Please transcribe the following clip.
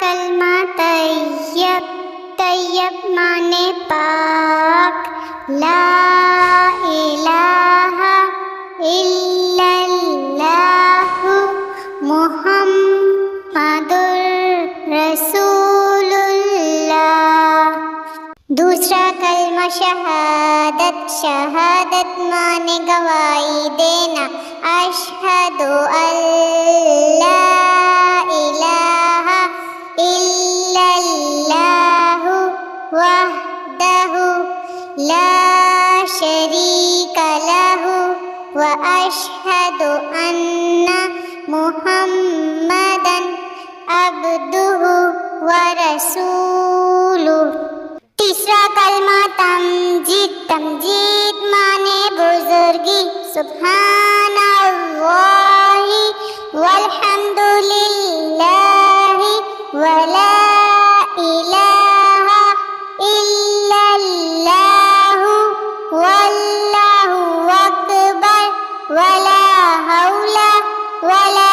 کلمہ طیب، طیب مانے پاک، لا الہ الا اللہ محمد رسول اللہ۔ دوسرا کلمہ شہادت، شہادت مانے گواہی دینا، اشہد ان لا الہ الا اللہ وحدہ لا شریک لہ واشہد ان محمدً عبدہ ورسولہ۔ تیسرا کلمہ تمجید، تمجید مانے بزرگی، سبحان اللہ والحمد للہ ولا الہ الا اللہ واللہ اکبر ولا حول ولا